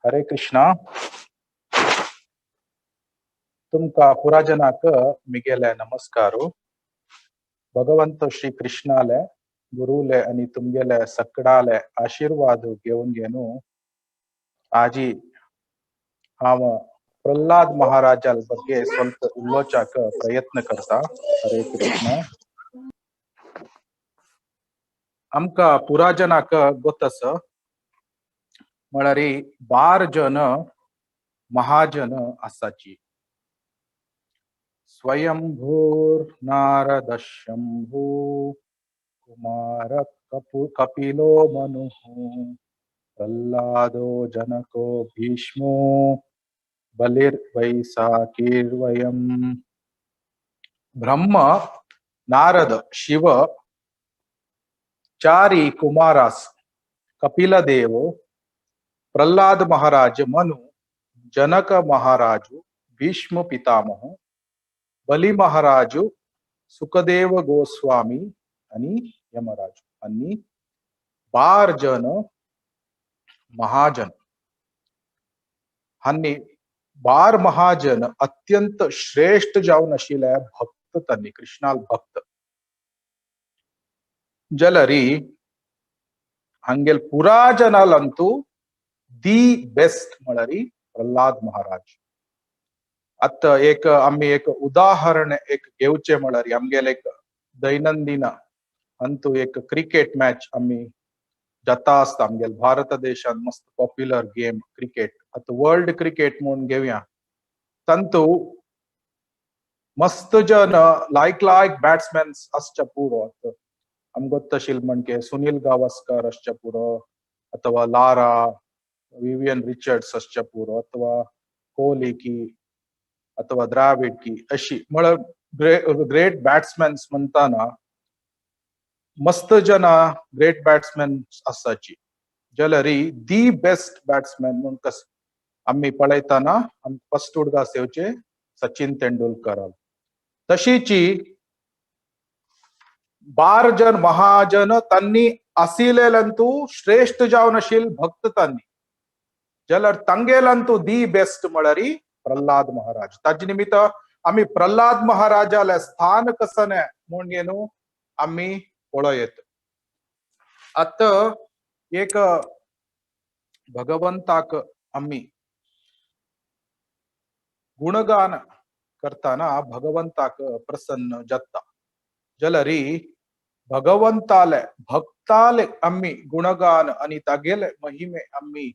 हरे कृष्णा. तुमका पुराजनाक मिगेले नमस्कारो. भगवंत श्री कृष्णाले गुरुले आणि तुमगेले सकडाले आशीर्वाद घेऊन घेनु आजी हाव प्रल्हाद महाराजाल बग्गे स्वल्प उल्लोचाक प्रयत्न करता. हरे कृष्ण. आमका पुराजनाक गोतस म्हळरी 12 जन महाजन आसाची. स्वयंभूर्नारद शंभू कुमार कपिलो मनु प्रल्हादो जनको भीष्मो बलिर्वैसाखीर्वयम्. ब्रह्म नारद शिव चारी कुमारास कपिलदेव प्रल्हाद महाराज मनु जनक महाराजु भीष्म पितामह बली महाराजु सुखदेव गोस्वामी आणि यमराजु आणि 12 जन महाजन. आणि 12 महाजन अत्यंत श्रेष्ठ जाऊन आशिल्ले भक्त त्यांनी कृष्णाल भक्त जलरी हांगेल पुरा जनालंतू दी बेस्ट म्हळरी प्रल्हाद महाराज. आता एक आम्ही एक उदाहरण एक घेवचे म्हळरी आमगेल एक दैनंदिन अंतू एक क्रिकेट मॅच आम्ही जाता असता. आमगेल भारत देशात मस्त पॉप्युलर गेम क्रिकेट. आता वर्ल्ड क्रिकेट म्हणून घेऊया तंतू मस्त जन लायक बॅट्समॅन असच्या पुरो. आमगोत्तशील म्हणजे सुनील गावस्कर असच्या पुरो अथवा लारा विवियन रिचर्ड्स असच्या पुरो अथवा कोहली की अथवा द्राविड की अशी म्हळ ग्रेट बॅट्समॅन्स म्हणताना मस्त जना ग्रेट बॅट्समॅन असाची. जलरी दी बेस्ट बॅट्समॅन म्हणून कस आम्ही पळयताना फर्स्ट उडगा सेवचे सचिन तेंडुलकर. तशीची 12 जन महाजन त्यांनी आसिलेलंतू श्रेष्ठ जावन आशिल भक्त त्यांनी जलर तंगेलंतू दी बेस्ट म्हळरी प्रल्हाद महाराज. ताजे निमित्त आम्ही प्रल्हाद महाराजाला स्थान कसने म्हणून येणू आम्ही पळयत. आता एक भगवंताक आम्ही गुणगान करताना भगवंताक प्रसन्न जाता. जलरी भगवंताले भक्ताले आम्ही गुणगान आणि तागेले महिमे आम्ही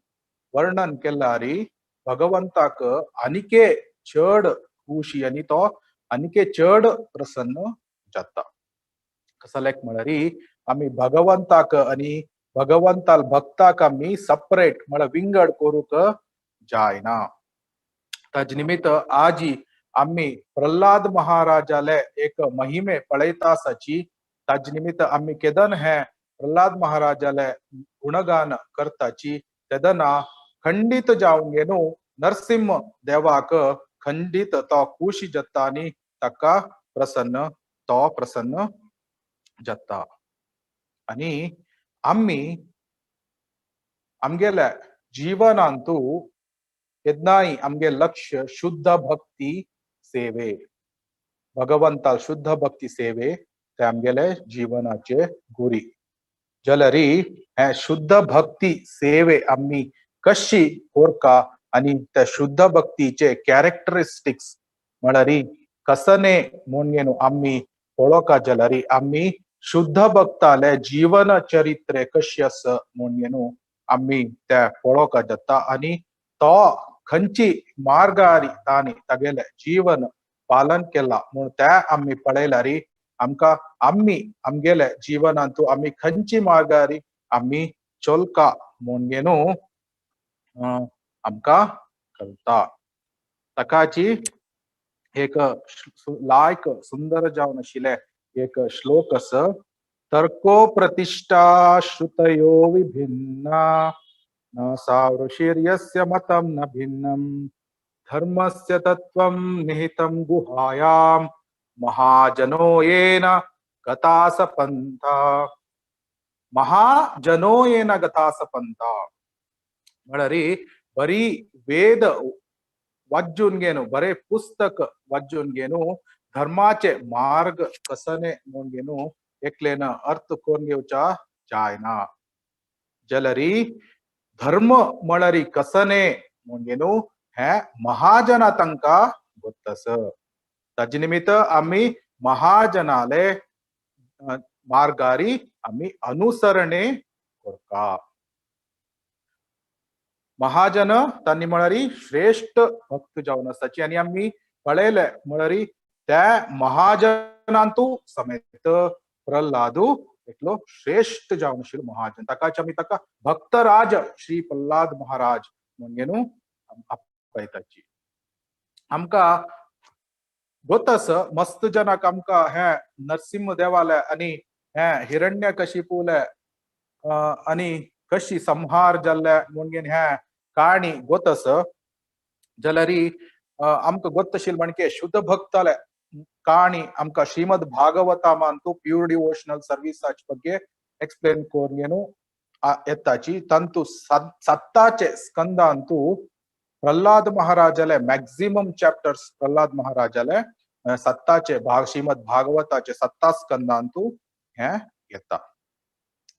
वर्णन केल्यारी भगवंताक अनिके चड खुशी आणि तो अनिके चड प्रसन्न जाता. कसलेक म्हळरी आम्ही भगवंताक आणि भगवंताल भक्ताक आम्ही सेपरेट म्हळ विंगड करूक जायना. ताज निमित्त आजी आम्ही प्रल्हाद महाराजाले एक महिमे पळयतासाची. ताज निमित्त आम्ही केदन हे प्रल्हाद महाराजाले गुणगान करताची तेदना खंडित जाऊन गेनु नरसिंह देवाक खंडित तो खुशी जाता आणि ताका प्रसन्न जाता. आणि आम्ही आमगेल्या जीवनांतू केदनाई आमगे लक्ष शुद्ध भक्ती सेवे भगवंता शुद्ध भक्ती सेवे ते आमगेले जीवनाचे गुरी. जलरी हे शुद्ध भक्ती सेवे आम्ही कशी कोरका आणि त्या शुद्ध भक्तीचे कॅरेक्टरिस्टिक्स म्हळरी कसने म्हणून आम्ही ओळखा. जलरी आम्ही शुद्ध भक्ताले जीवन चरित्रे कशी अस म्हणून आम्ही त्या ओळखा जाता. आणि तो खंची मार्गारी तानी तगेले जीवन पालन केला म्हणून त्या आम्ही पळयलारी आमका आम्ही आमगेले जीवनांतू आम्ही खंची मार्गारी आम्ही चोलका म्हणून आमका कळता. तकाची एक लायक सुंदर जावन आशिले एक श्लोक अस. तर्को प्रतिष्ठा श्रुतयो विभिन्ना न सावृशीर्यस्य मतं न भिन्नम धर्मस्य तत्त्वं निहितं गुहायां महाजनो येन गतास पंथा. महाजनो येन गतास पंथा म्हळरी बरी वेद वाचून घेणं बरे पुस्तक वाचून घेणं धर्माचे मार्ग कसने म्हणून घेणं एकलेन अर्थ कोण घेवचा जायना जलरी धर्म मळरी कसने म्हणून घेणं हे महाजना तंका गोत्तस ताजे निमित्त आम्ही महाजनाले मार्गारी आम्ही अनुसरणे करता महाजन तांणी म्हळरी श्रेष्ठ भक्त जावन आसाची आणि आम्ही पळयले म्हळरी त्या महाजनांतू समेत प्रल्हादू एकलो श्रेष्ठ जावन आशिल्लो महाजन ताकाच आमी ताका भक्तराज श्री प्रल्हाद महाराज म्हणजे न्हू आपयताची आमकां गोतस मस्त जनक आमकां हे नरसिंह देवाले आणि हे हिरण्यकशिपूले आणि कशी संहार जाल्ले म्हणून हे काणी गोतस जाल्यारी आमकां गोत्त आशिल्लें म्हणजे शुद्ध भक्ताले काणी आमकां श्रीमद भागवतामांतू प्यूर डिवोशनल सर्विसाचे ಬಗ್ಗೆ एक्सप्लेन कोरगेनु येताची तंतु सत्ताचे स्कंदांतू प्रल्हाद महाराजाले मॅक्सिमम चॅप्टर्स प्रल्हाद महाराजाले सत्ताचे भाग श्रीमद भागवताचे 7 स्कंदांतू हे येता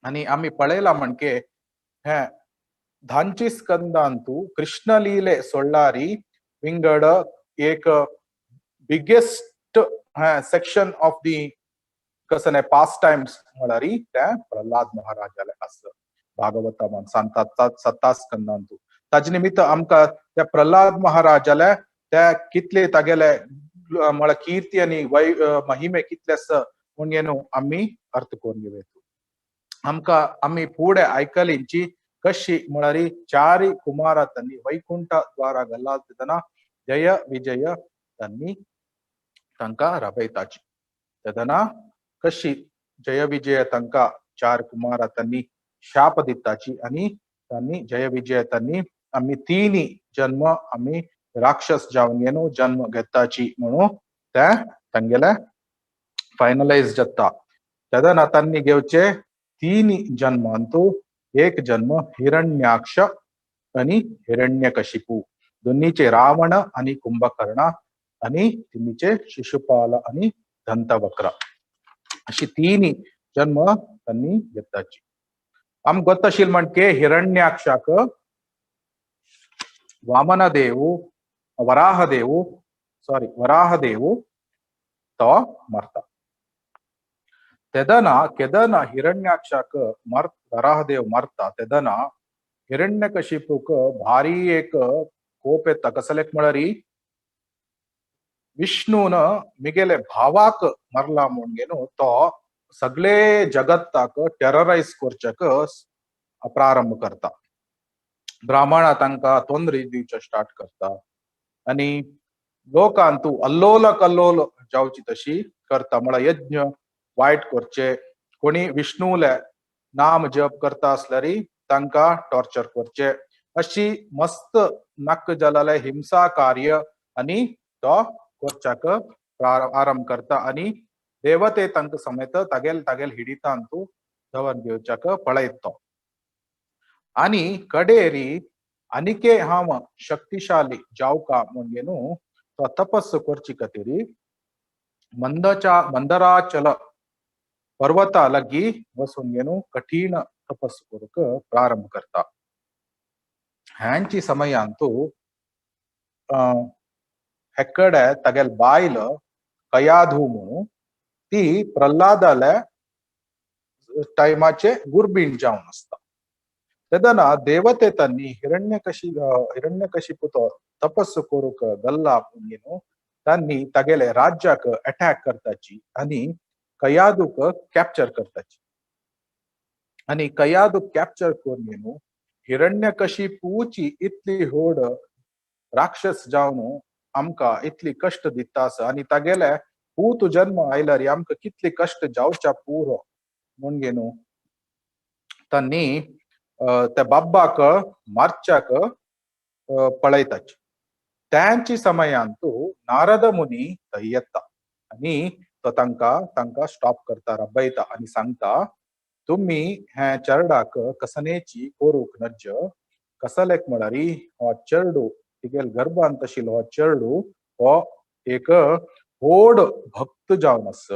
आणि आम्ही पळयला म्हणजे हे धांची स्कंदांतू कृष्ण लीले सोडलारी विंगड एक बिगेस्ट सेक्शन ऑफ दी कसं पास्ट टाइम्स म्हळारी त्या प्रल्हाद महाराजाले असं भागवतामान सांगतात 7 स्कंदांतू ताजे निमित्त आमकां त्या प्रल्हाद महाराजाले त्या कितले तागेले म्हळ्यार कीर्ती आणि महिमे कितले आसा म्हणून आम्ही अर्थ करून घेवया आमकां आम्ही पुढे आयकलींची कशी म्हळ्यारी 4 कुमार तांणी वैकुंठ द्वारा गल्ला तेदना जय विजय तांणी तांकां राबयताची तेदना कशी जय विजय तांकां 4 कुमार तांणी शाप दिताची आणि तांणी जय विजय तांणी आम्ही 3 जन्म आम्ही राक्षस जावन गेलो जन्म घेताची म्हणून त्या तांगेले फायनलाइज जाता तेदना तांणी घेवचे 3 जन्मांतू एक जन्म हिरण्याक्ष आणि हिरण्यकशिपू दोन्हीचे रावण आणि कुंभकर्ण आणि तिन्हीचे शिशुपाल आणि दंतवक्र अशी 3 जन्म त्यांनी घेताची आम गोत्त आशिल्लें म्हणजे हिरण्याक्षाक वामनदेव वराहदेव तो मरता तेदना केदना हिरण्याक्षाक वराहदेव मरता तेदना हिरण्यकशिपूक भारी एक कोप येता कसलेक म्हळ्यारी विष्णून मिगेले भावाक मरला म्हणून तो सगळे जगताक टेरराइज करचेक प्रारंभ करता ब्राह्मण तांकां तोंदरी दिवचे स्टार्ट करता आणि लोकांतू अल्लोल कल्लोल जावची तशी करता म्हळ्यार यज्ञ वायट करचे कोणी विष्णूले नाम जप करता असल्यारी तांकां टॉर्चर करचे अशी मस्त नक्क जालाले हिंसा कार्य आणि तो करच्याक आरंभ करता आणि देवते तांकां समेत तागेल हिडितांतू दवन घेवच्याक पळयता आणि कडेरी अनिके हांव शक्तिशाली जावका म्हणून तो तपस्स करची खातीर मंदराचल पर्वता लगी वसून घेऊन कठीण तपस्स करूक प्रारंभ करता ह्यांची समयांतू हेकडे तागेल बायल कयाधू म्हणून ती प्रल्हादाले टायमाचे गुरबीण जावन आसता तेदना देवते तांणी हिरण्यकशिपू तो तपस्स करूक गल्ला म्हणून तांणी तागेले राज्याक अटॅक करताची आणि कयादूक कॅप्चर करताची आणि कयादूक कॅप्चर करून हिरण्यकशिपूची इतली होड राक्षस जावन आमकां इतली कष्ट दिता आसा आणि तागेले पूत जन्म आयल्यार आमकां कितली कष्ट जावच्या पुरो म्हणून तांणी त्या बाब्बाक मारच्याक पळयताची त्यांची समयांतू नारद मुनी थंय येता आणि तो तांकां स्टॉप करता राबयता आणि सांगता तुम्ही हे चरडाक कसनेची कोरूक नज कसलेक म्हळ्यारी हो चेडू तिगेल गर्भांत आशिल्लो हो चेडू हो एक व्हड भक्त जावन आस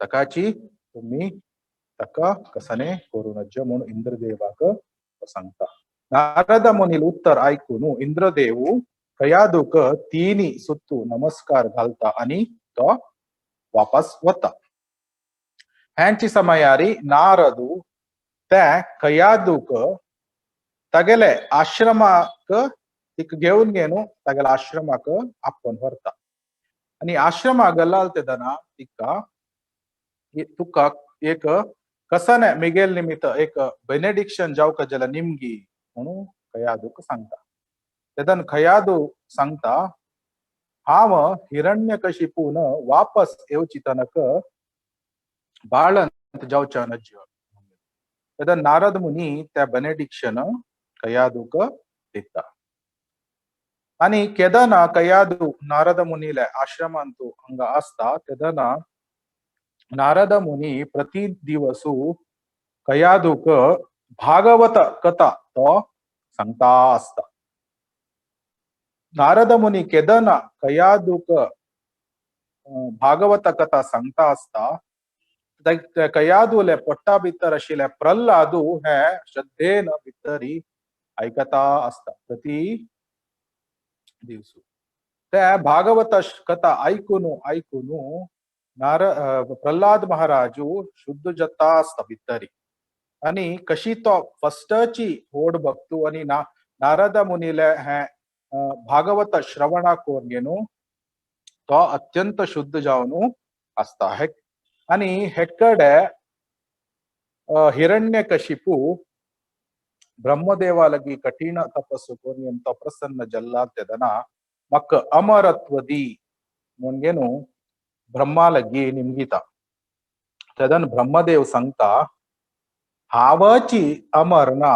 ताकाची तुम्ही ताका कसने करू नज म्हणून इंद्रदेवाक सांगता. नारद मुनील उत्तर ऐकून इंद्रदेव कयादूक तिनी सुत्तू नमस्कार घालता आणि तो वापस वता. ह्यांची समयारी नारदू त्या कयादूक तगेले आश्रमाक तिक घेऊन गेनु तगेले आश्रमाक आपण व्हरता. आणि आश्रमाक गेलाल तेदना तिका तुका एक कसने मिगेल निमित्त एक बेनेडिक्शन जावक जला निमगी म्हणून कयादूक सांगता. तेदन कयादू सांगता हांव हिरण्यकशिपून वापस येवची तनक बाळंत जावच्या नज. तेदन नारद मुनी त्या बेनेडिक्शन कयादूक दिता. आणि केदना कयादू नारद मुनीले आश्रमांतू हंग असता तेदना नारद मुनी प्रति दिवसू कयादूक भागवत कथा तो सांगता असता. नारद मुनी केदना कयादूक भागवत कथा सांगता असता कयादूले पोट्टा भितर आशिल्ले प्रल्हादू हे श्रद्धेन भितरी ऐकता असता प्रति दिवसू. त्या भागवत कथा ऐकून प्रल्हाद महाराजू शुद्ध जाता असता भितरी. आणि कशी तो फस्टची व्हड भक्तू आणि नारद मुनीले हे भागवत श्रवणा कोरगेनु तो अत्यंत शुद्ध जावन असता. आणि हेकडे हिरण्यकशिपू ब्रह्मदेवालगी कठीण तपस्सु कोरगेन तो प्रसन्न जल्ला तेदना मक अमरत्वदी म्हणगेनु ब्रह्मालगी निमगिता. तेदन ब्रह्मदेव सांगता हावची अमर ना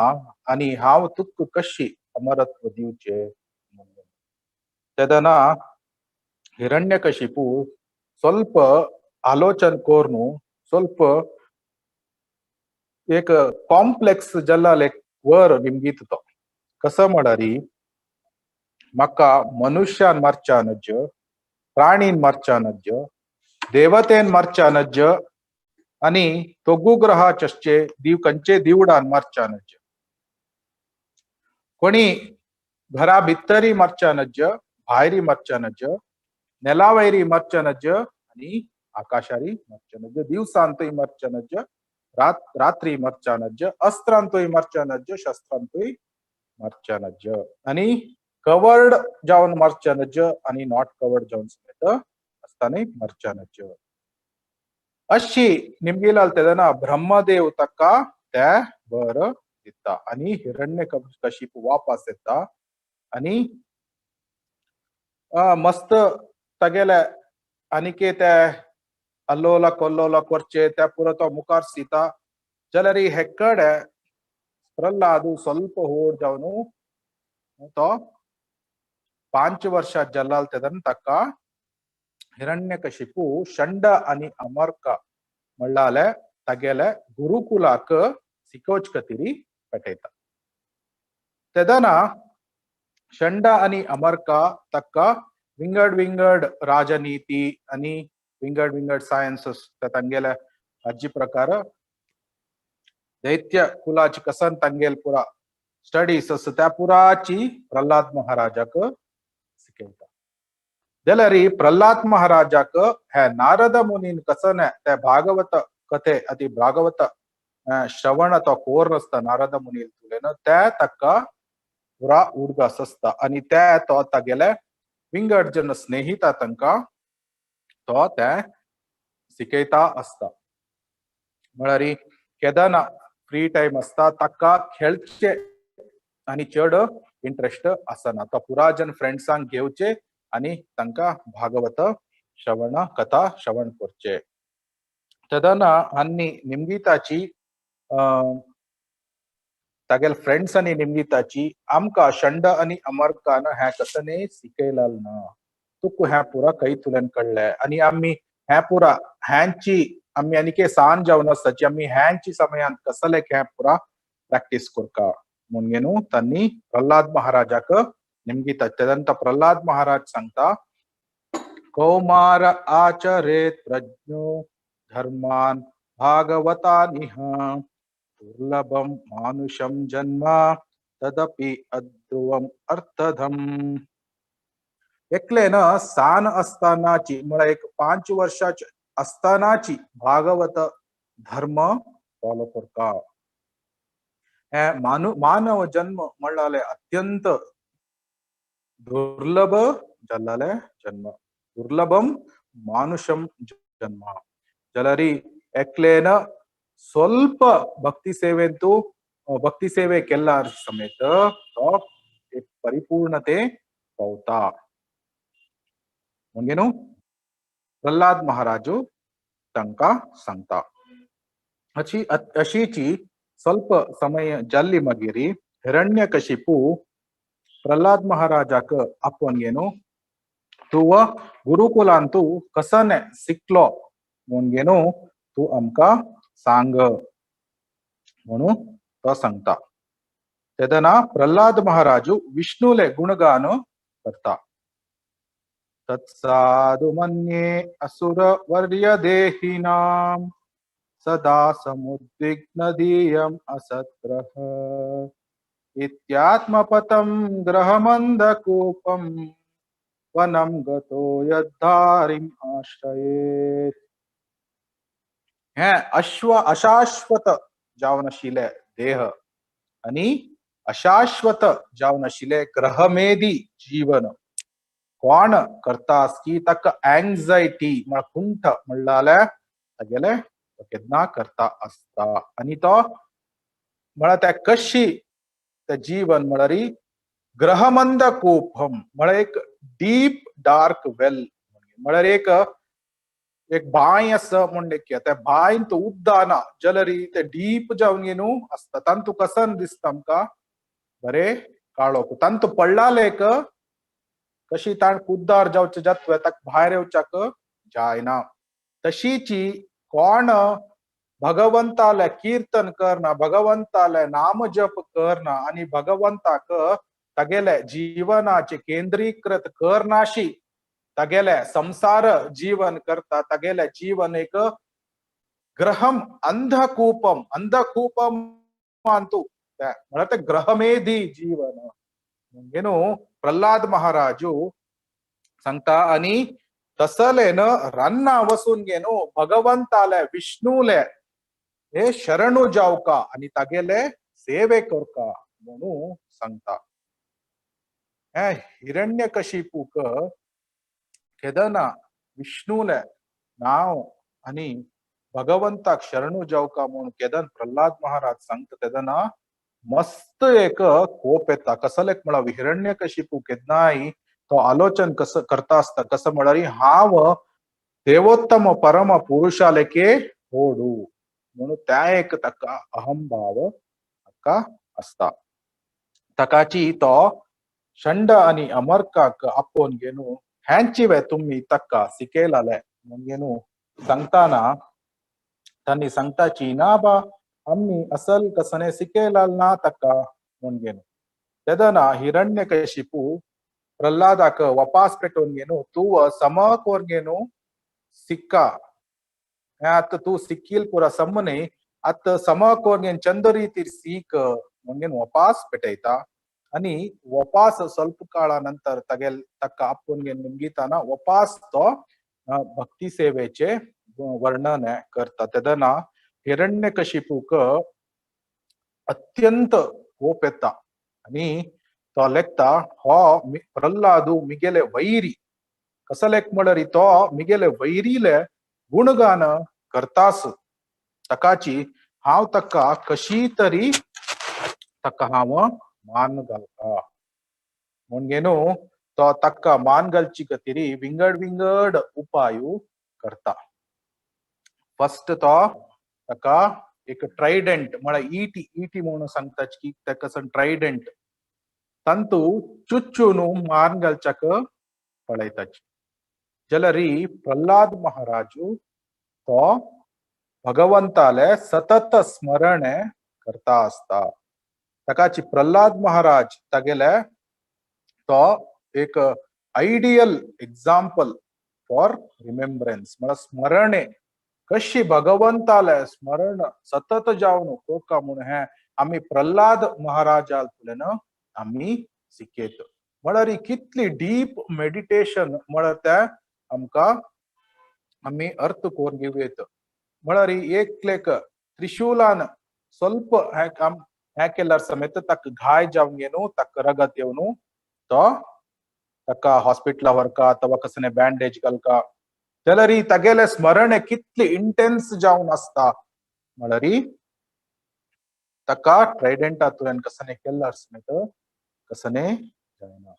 आणि हाव तुक कशी अमरत्व दिवचे. तेदना हिरण्यकशिपू ಸ್ವಲ್ಪ आलोचन कोरनु ಸ್ವಲ್ಪ एक कॉम्प्लेक्स जल्लाले वर निमगीत तो. कसं म्हळ्यारी म्हाका मनुष्यान मारच्या नज, प्राणीन मारच्या नज, देवतेन मारच्या नज आणि तोगू ग्रहा चश्चे कंचे दिवडान मारच्या नज. कोणी घरा भितरी मारच्या नज, भायरी मारच्या नज, नेलावैरी मारच्या नज आणि आकाशारी मारच्या नज, दिवसांतोय मारच्या नज, रात्री मारच्या नज, अस्त्रांतोय मारच्या नज, शस्त्रांतोय मारच्या नज आणि कवर्ड जावन मारच्या नज आणि नॉट कवर्ड जावन समेत असताना मारच्या नज. अशी निमगिलाल तेदना ब्रह्मदेव तका त्या बर दिता आणि हिरण्यकशिपू वापस येता. आणि मस्त तगेले आनिके ते अल्लोला कोल्लोला कोर्चे त्या पुरो तो मुखार सीता जाल्यार हेकडे प्रल्हादू ಸ್ವಲ್ಪ होड जावन तो 5 वर्षात जल्लाल तेदन तका हिरण्यकशिपू षंड आणि अमर्क म्हणलाले तगेले गुरुकुलाक शिकोच कतिरी पेटयता. तेदना षंड आणि अमर्क तक्का विंगड राजनीती आणि विंगड सायन्सेस तंगेले अज्जी प्रकार दैत्य कुलाची कसन तंगेल पुरा स्टडीज त्या पुराची प्रल्हाद महाराजाक शिकयता. जाल्यार प्रल्हाद महाराजाक हे नारद मुनीन कसन ते भागवत कथे अति भागवत श्रवण तो कोर असता नारद मुनील तुलेन ते तक्का पुरा उडगास असता. आणि ते तो तगेले विंगड जन स्नेहिता तंका तो ते शिकयता असता. म्हळ्यार केदना फ्री टाइम असता तक्का खेळचे आणि चड इंटरेस्ट आसना. तो पुरा जन फ्रेंड्सांक घेवचे आणि तांका भागवत श्रवण कथा श्रवण करचे. तेदना आनी निमगिताची तागेल फ्रेंड्स आणि निमगिताची आमका षंड आणि अमर्कान हे कसने शिकयलाल ना. तुक हे पुरा कई तुलेन कळले आणि आम्ही हे पुरा ह्यांची आम्ही आनिके सान जावन आसताची आम्ही ह्यांची समयान कसले हे पुरा प्रॅक्टिस करका. मुनगेनु तन्नी प्रल्हाद महाराजाक निमगीता तेदंत प्रल्हाद महाराज सांगता कौमार आचरेत प्रज्ञो धर्मान भागवता निह दुर्लभम मानुषम जन्म तदपि अध्रुवम अर्थधम एकलेनं सान असतानाची मला एक 5 वर्षाची असतानाची भागवत धर्म फॉलो करता मानव जन्म म्हणलाले अत्यंत दुर्लभ जल्लाले जन्म दुर्लभम मानुषम जन्म जलरी एकलेन ಸ್ವಲ್ಪ ಭಕ್ತಿ ಸೇವೆಂತೂ ಭಕ್ತಿ ಸೇವೆ ಕೆಲ್ಲ ಸಮೇತ एक परिपूर्णते पावता म्हणजेनु प्रल्हाद महाराजू तांका सांगता अशीची ಸ್ವಲ್ಪ समय जल्ली मगिरी हिरण्यकशिपू प्रल्हाद महाराजाक आपण गेनो तू गुरुकुलांतू कसने शिकलो म्हणून तू आमका सांग म्हणून तो सांगता तेदना प्रल्हाद महाराजू विष्णुले गुणगान करता तत्साधु मन्ये असुर वर्य देहिनां सदा समुद्विग्नदीयम् असत्ग्रह इत्यात्मपतं ग्रहमन्धकूपं वनं गतो यद्धारिम् आश्रयेत् हे अशाश्वत जावनशिले देह आणि अशाश्वत जावनशिले ग्रहमेदी जीवन कोण करतास की तक एंजाइटी मला कुंठ म्हणलाले तगेले केदना करता असता आणि तो मला त्या कशी त्या जीवन म्हणरी ग्रहमंद कूपम मला एक डीप डार्क वेल मला एक बाय असं म्हणले की त्या बायन तो उद्दाना जलरी ते डीप जाऊन गेनु असता तंतु कसन दिसता आमका बरे काळोख तंतु पडलालेक कशी ताण कुद्दार जावचे जत्व तक भायर येवच्याक जायना तशीची कोण भगवंताले कीर्तन करना भगवंताले नाम जप करना आणि भगवंताक तगेले जीवनाचे केंद्रीकृत करनाशी तगेले संसार जीवन करता तगेले जीवन एक ग्रहम अंधकूपम अंतू म्हणते ग्रहमेधी जीवन म्हणजेनु प्रल्हाद महाराजू सांगता आणि तसलेन रन्ना वसून गेनो भगवंताले विष्णूले हे शरणू जावका आणि तगेले सेवे करका म्हणून सांगता हिरण्यकशिपूक केदना विष्णूले नाव आणि भगवंताक शरणू जावका म्हणून केदन प्रल्हाद महाराज सांगता तेदना मस्त एक कोप येता कसलेक मला हिरण्यकशिपू केदनाई तो आलोचन कस करता असता कसं म्हणारी हाव देवोत्तम परम पुरुषालेके होडू म्हणून त्या एक तका अहंभाव तका असता तकाची तो शंड आणि अमरकाक आपण गेनु ह्यांची वे तुम्ही तक्का सिकेलाले म्हणून सांगताना त्यांनी सांगताची ना बा आम्ही असल कसने सिकेलाल ना तक्का म्हणून तेदना हिरण्यकशिपू प्रल्हादाक वापास पेटोन गेनु तू समकोर गेनु सिक्का आता तू सिक्कील पुरा सम्मने आता समकोर गेन चंदरीती सीक म्हणून वापास पेटयता आणि वपास ಸ್ವಲ್ಪ काळानंतर तगेल तक्का आपण निमगीताना वपास तो भक्ती सेवेचे वर्णन करता तेदना हिरण्यकशिपूक अत्यंत कोप येता आणि तो लेखता हो प्रल्हादू मिगेले वैरी कसलेक म्हणरी तो मिगेले वैरीले गुणगान करतास तकाची हाव तक्का कशी तरी तक्का हाव मान घालता म्हणून तो तक्का मान घालची कतिरी विंगड उपायू करता फर्स्ट तो तका एक ट्राइडेंट मला ईटी म्हणून सांगता की तकसन ट्राइडेंट तंतु चुच्चूनु मान घालच्याक पळयताची जलरी प्रल्हाद महाराजू तो भगवंताले सतत स्मरण करता असता तकाची प्रल्हाद महाराज तागेले तो एक आयडियल एग्जाम्पल फॉर रिमेम्बरन्स म्हळ्यार स्मरणे कशी भगवंताले स्मरण सतत जावन कोका म्हूण हे आमी प्रल्हाद महाराजांतल्यान आमी शिकयत म्हळ्यार ही कितली डीप मेडिटेशन म्हळ्यार ते आमकां आमी अर्थ करून घेवयत म्हळ्यार ही एकलेक त्रिशूलान ಸ್ವಲ್ಪ हे केल्यार समेत ताका घाय जावन गेनु ताका रगत येवन तो ताका हॉस्पिटला व्हरका अथवा कसने बँडेज घालका जाल्यार ही तागेले स्मरण कितली इंटेन्स जावन आसता म्हळ्यार ताका ट्रायडेंटांतल्यान कसने केल्यार समेत कसने जायना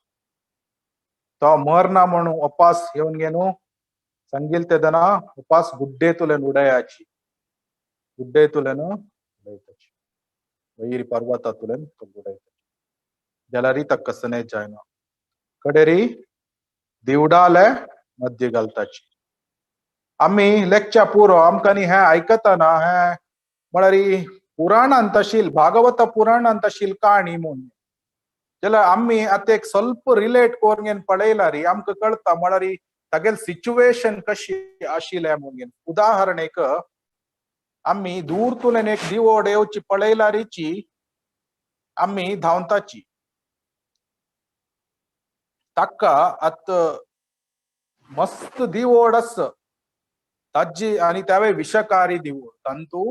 तो मरना म्हणून उपास येवन गेनु संगील तेदना उपास गुड्डेतुल्यान उडयाची गुड्डेतुल्यान उडयताची वैरी पर्वतातुल्यान तो उडयताची जाल्यार ताका कसने जायना कडेरी दिवडाले मध्य घालताची आमी लेक्च्या पुरो आमकां न्ही हे आयकतना हे म्हळ्यार पुराणांत आशिल्ली भागवत पुराणांत आशिल्ली काणी म्हूण जाल्यार आमी आतां एक ಸ್ವಲ್ಪ रिलेट करून पळयल्यार आमकां कळटा म्हळ्यार तागेली सिच्युएशन कशी आशिल्ले म्हणून उदाहरण एक आमी दूरतुल्यान एक दिवोड येवची पळयल्यारीची आमी धांवताची ताका आत मस्त दिवोड आस ताजी आनी त्यावे विषकारी दिवोड तंतू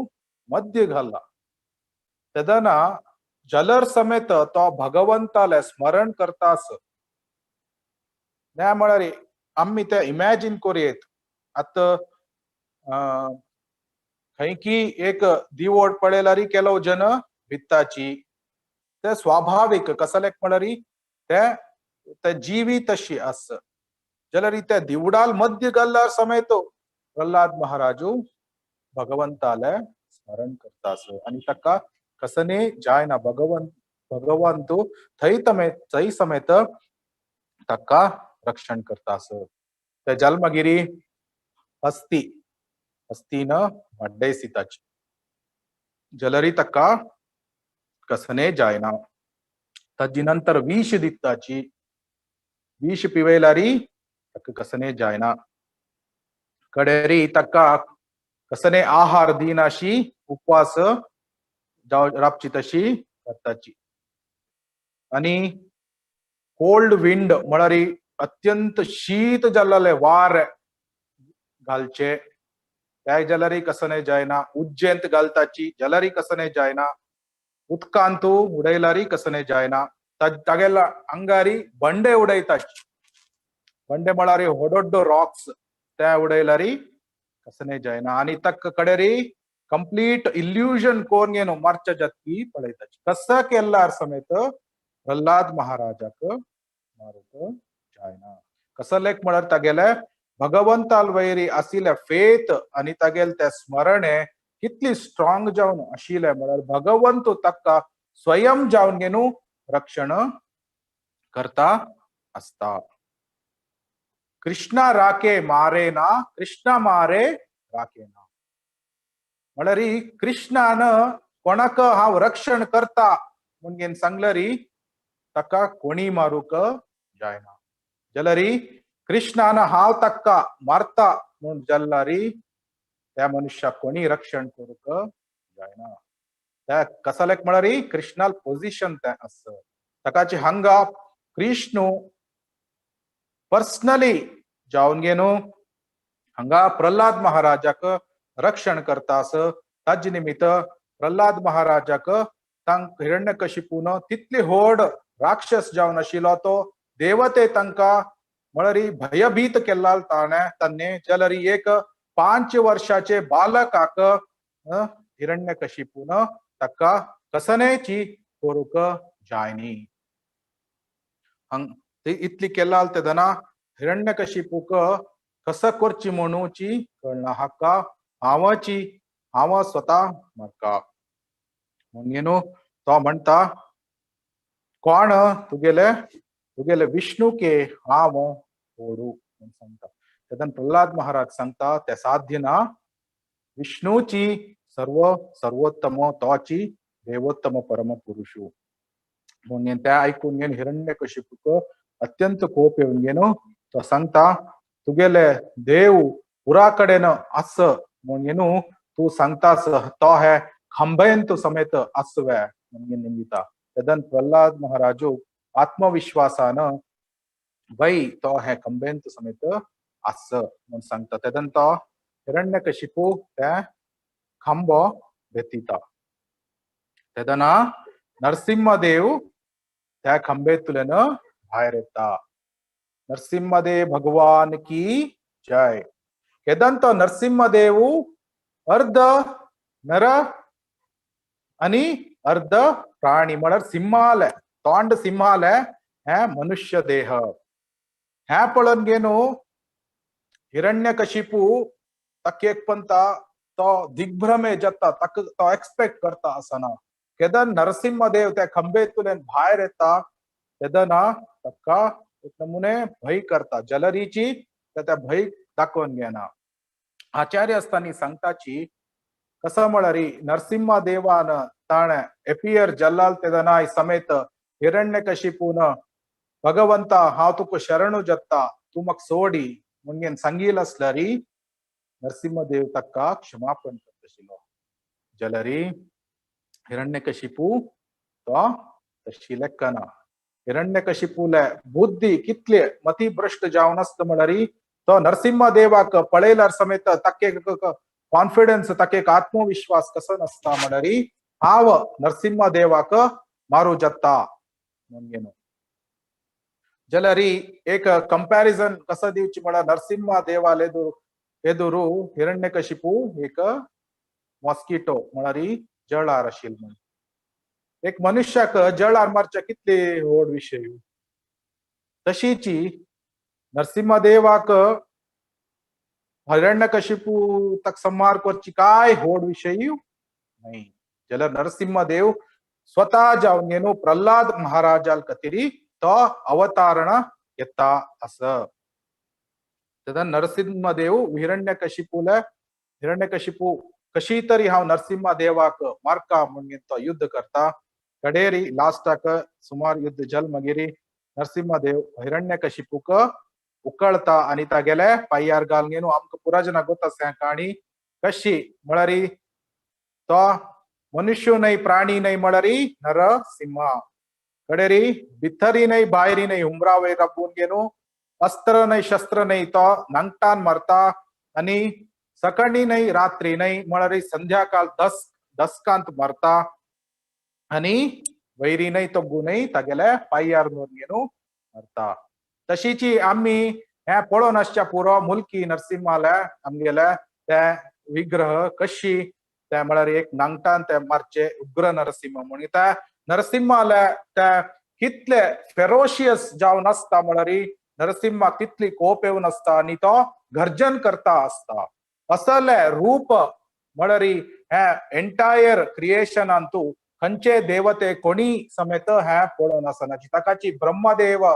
मध्य घाला तेदना जलर समेत तो भगवंताले स्मरण करता आस म्हळ्यार आमी ते इमॅजिन करूयेत आत खंयकी एक दिवोड पळयल्यार केलो जन भित्ताची ते स्वाभाविक कसलेक म्हळ्यार ते जीवी तशी आस जाल्यार त्या दिवडाल मध्य घाल्यार समेत प्रल्हाद महाराजू भगवंताले स्मरण करता आस आनी ताका कसने जायना भगवंतू थंय समेत ताका रक्षण करता आस ते जल्मगिरी हस्तीन मड्डयसी ताची जाल्यार ताका कसने जायना ताजी नंतर विष दिताची विष पिवयल्यार ताका कसने जायना कडेरी ताका कसने आहार दिनाशी उपवास राबची तशी करताची आनी कोल्ड विंड म्हळ्यार अत्यंत शीत जाल्ले वार घालचे त्या जाल्यार कसने जायना उज्जेंत घालताची जाल्यार कसने जायना उदकांतू उडयल्यार कसने जायना तागेल्या आंगारी बंडे उडयताची बंडे म्हळ्यार व्हडोड्डो रॉक्स ते उडयल्यार कसने जायना आनी ताका कडेरी कंप्लीट इल्यूजन करून घेवन मार्च जत्ती पळयताची कसं केल्यार समेत प्रल्हाद महाराजाक मारूक जायना कसलेक म्हळ्यार तागेले भगवंताल वैरी आशिल्ले फेथ आनी तागेले ते स्मरणे कितली स्ट्रॉंग जावन आशिल्ले म्हळ्यार भगवंत ताका स्वयं जावन घेवन रक्षण करता आसता कृष्णा राखे मारे ना कृष्णा मारे राखे ना म्हळ्यार कृष्णान कोणाक हांव रक्षण करता म्हणून सांगल्यार ताका कोणी मारूक जायना जाल्यार कृष्णान हांव ताका मारता म्हूण जाल्यार त्या मनुष्याक कोणी रक्षण करूक जायना त्या कसलेक म्हळ्यार कृष्णाल पोजिशन ते आस ताकाची हांगा कृष्ण पर्सनली जावन घेवन हांगा प्रल्हाद महाराजाक रक्षण करता आस ताजे निमित्त प्रल्हाद महाराजाक तांक हिरण्यकशिपून तितली व्हड राक्षस जावन आशिल्लो तो देवते तांकां म्हळ्यार भयभीत केला ताणे जाल्यार एक 5 वर्षाचे बालकाक हिरण्यकशिपून ताका कसनेची करूक जायनी इतली केला तेदना हिरण्यकशिपूक कसं करची म्हणूची कळना हाका हांव स्वता मारका म्हणून तो म्हणटा कोण तुगेले विष्णुके हांव ओडू म्हूण सांगता तेदन प्रल्हाद महाराज सांगता ते साध्य ना विष्णूची सर्वोत्तम तोची देवोत्तम परम पुरुषू म्हणून त्या ऐकून घेऊन हिरण्यकशिपूक अत्यंत कोप येऊन गेलो. तो सांगता तुगेले देव पुराकडेन असं म्हणून तू सांगतास तो हे खंबेंतु समेत असवे म्हणून निमित्ता. तदन प्रल्हाद महाराजू आत्मविश्वासानं वै तो हे खंबेंतु समेत असं म्हणून सांगता. तदन तो हिरण्यकशिपू त्या खांबो व्यतीता. तेदना नरसिंहदेव त्या खंबेतुलेन बाहेर येता. नरसिंहदेव भगवान की जय. केदंत नरसिंहदेव अर्ध नर आणि अर्ध प्राणी म्हणल्यार सिंहाले तोंड सिंहाले हे मनुष्य देह. हे पळोवन गेनो हिरण्यकशिपू तकेक पंता तो दिग्भ्रमे जाता तक तो एक्सपेक्ट करता असना. केदन नरसिंहदेव त्या खंबेतुलेन भायर येता तेदना तक्का एक नमुने भय करता. जलरीची त्या भय दाखवून घेना. आचार्य असताना सांगताची कसं म्हळरी नरसिंहदेवान ताणे एपियर जल्लाल तेदनाय समेत हिरण्यकशिपून भगवंता हांव तुका शरणू जत्ता तू म्हाका सोडी म्हणून सांगिल असलरी नरसिंहदेव तक्का क्षमापण करतशिलो. जलरी हिरण्यकशिपू तो तशी लेखना. हिरण्यकशिपूले बुद्धी कितले मती भ्रष्ट जावन असत म्हळरी तो नरसिंहदेवाक पळयल्यार समेत तके कॉन्फिडन्स तके आत्मविश्वास कसो नसता म्हळरी हांव नरसिंहदेवाक मारू जत्ता म्हणून. जलरी एक कंपॅरिझन कसं दिवची म्हळ्यार नरसिंहदेवाल एदुरू हिरण्यकशिपू एक मॉस्किटो म्हळरी जळार आशिल म्हणून. एक मनुष्याक जळार मारच्या कितले व्हड विषय. तशीची नरसिंहदेवाक हिरण्यकशिपू तक संहार करची काय व्हड विषय नाही. जाल्यार नरसिंहदेव स्वतः जावन गेलो प्रल्हाद महाराजाल कतिरी तो अवतारण येता असं. तदन नरसिंहदेव हिरण्यकशिपू कशी तरी हांव नरसिंहदेवाक मारका म्हणून तो युद्ध करता. कडेरी लास्टाक सुमार युद्ध जल मागीर नरसिंहदेव हिरण्यकशिपूक उकळता आणि तागेले पाय्यार घालून गेलो. आमकां पुराजना गोता काणी कशी म्हळरी तो मनुष्य नाही प्राणी नाही म्हळरी नरसिंह. कडेरी भितरी नाही भायरी नाही हुमरावे राबून गेलो. अस्त्र नाही शस्त्र नाही तो नंगटान मारता आणि सकाळी नाही रात्री नाही म्हळरी संध्याकाळ दसकांत मारता आणि वैरी नाही तो गुन्हे तागेले पाय्यार घेऊन गेलो मारता. तशीची आम्ही हे पळोवन असच्या पुरो मुलकी नरसिंहाले आमगेले ते विग्रह कशी ते म्हळ्यार एक नांगटान ते मारचे उग्र नरसिंह म्हणून. त्या नरसिंहाले ते कितले फेरोशियस जावन असता म्हळ्यार नरसिंहाक तितली कोप येवन असता आणि तो गर्जन करता असता. असले रूप म्हळ्यार हे एंटायर क्रिएशनांतू खंयचे देवते कोणी समेत हे पळोवन असना. ताकाची ब्रह्मदेव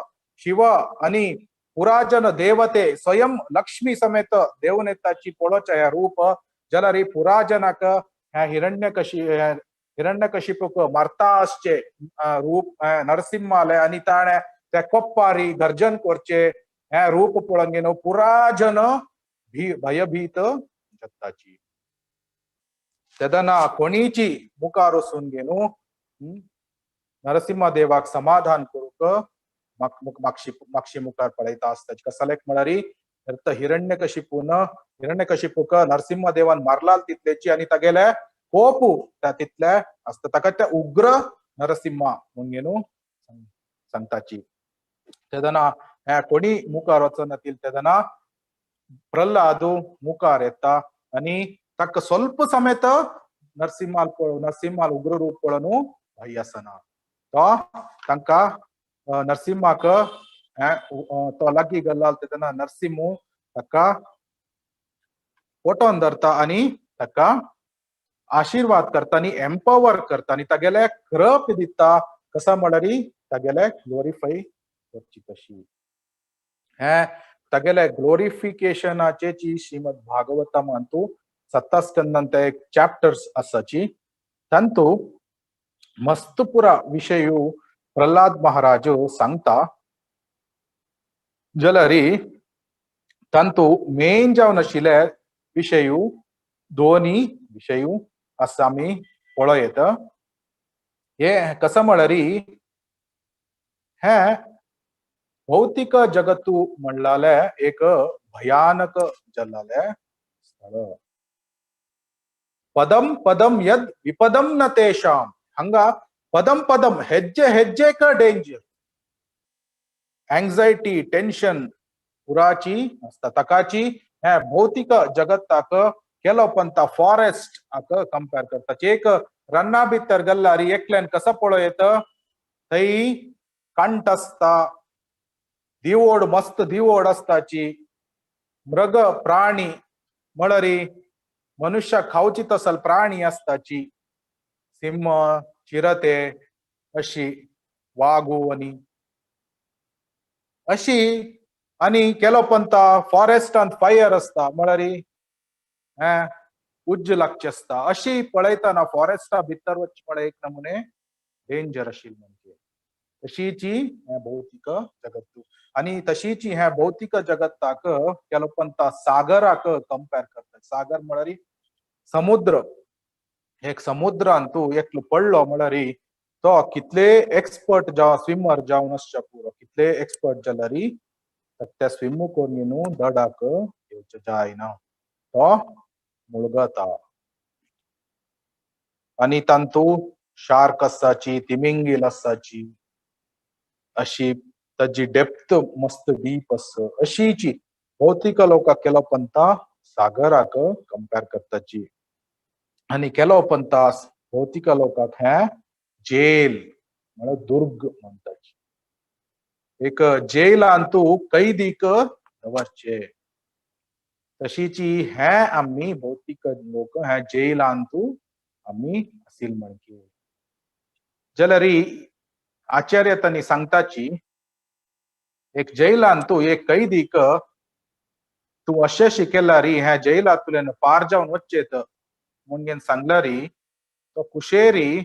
शिव आणि पुराजन देवते स्वयं लक्ष्मी समेत देवनेताची पळोवचे हे रूप जाल्यार पुराजनाक हे हिरण्यकशिपूक मारता आसचे रूप नरसिंहाले आणि ताणे ते कोप्पारी गर्जन करचे हे रूप पळोवन गेलो पुराजन भयभीत जगताची. तेदना कोणीची मुखार वचून गेलो नरसिंहदेवाक समाधान करूक मागशी मुखार पळयता आसता. कसलेक म्हळ्यार हिरण्यकशिपूक नरसिंहदेवान मारलाल तितलेची आणि तागेले कोप तितले असता. ताका ते उग्र नरसिंह म्हणून गेलो सांगताची. तेदना हे कोणी मुखार वचन तेदना प्रल्हादू मुखार येता आणि ताका ಸ್ವಲ್ಪ समेत नरसिंहाल उग्र रूप पळोवन भय असना. तो तांका नरसिंहाक तो लागी गेल्लो तेदना नरसिंह ताका फोटोन धरता आणि ताका आशीर्वाद करता आणि एम्पावर करता आणि तागेले कृप दिता. कसा म्हळ्यार तागेले ग्लोरिफाय करची कशी. हे तागेले ग्लोरिफिकेशनाचे श्रीमद भागवतमांतू 7 स्कंदांत एक चॅप्टर्स आसाची तांतू मस्त पुरा विषयू प्रल्हाद महाराज सांगता जलरी तंतु मेन जावन आशिल्ले विशयू दोन्ही विशयू असा आमी पळयत. हे कसं म्हळ्यार हे भौतिक जगतू म्हणलाले एक भयानक जल्लाले स्थळ. पदम पदम यद विपदम न तेषाम हंगा पदम पदम ಹೆಜ್ಜೆ ಹೆಜ್ಜೆಕ डेंजर एंग्जायटी टेन्शन पुराची असता तकाची हे भौतिक जगताक केलो पंत फॉरेस्ट आक कंपेर करता. एक रन्ना भितर गल्लारी एकल्यान कसं पळयत थंय कंट असता, दिवोड मस्त दिवोड असताची, मृग प्राणी म्हळरी मनुष्य खावची तसल प्राणी असताची, सिंह चिरते अशी वाघू अशी आणि केलो पंत फॉरेस्टांत फायर असता म्हळ्यारी उज्ज लागची असता. अशी पळयतना फॉरेस्टा भितर वचची म्हळ्यार एक नमुने डेंजर आशिल्ली म्हणजे तशीची हे भौतिक जगत आणि तशीची हे भौतिक जगताक केलो पंत सागराक कंपेर करता. सागर म्हळ्यार समुद्र. एक समुद्रान तू एकलो पडलो म्हळ्यार तो कितले एक्सपर्ट जावं स्विमर जावन आसच्या पुरो कितले एक्सपर्ट जाल्यार त्या स्विम करून न्हू दडाक येवचे जायना तो मुळगता. आणि तांतू शार्क आसाची, तिमिंगील आसाची, अशी ताजी डेप्थ मस्त डीप आसा अशीची भौतिक लोकांक केलो पंता सागराक कंपेर करताची. आणि केलो पंता भौतिक लोकांक हे जेल म्हळ्यार दुर्ग म्हणताची. एक जेलान तू कैदीक दवरचे तशीची हे आम्ही भौतिक लोक हे जेलान तू आम्ही आसिल म्हणजे जाल्यार आचार्य तांणी सांगताची एक जेलान तू एक कैदीक तू अशें शिकयल्यार हे जेलांतल्यान पार जावन वचचेत म्हणून सांगल्यार तो कुशेरी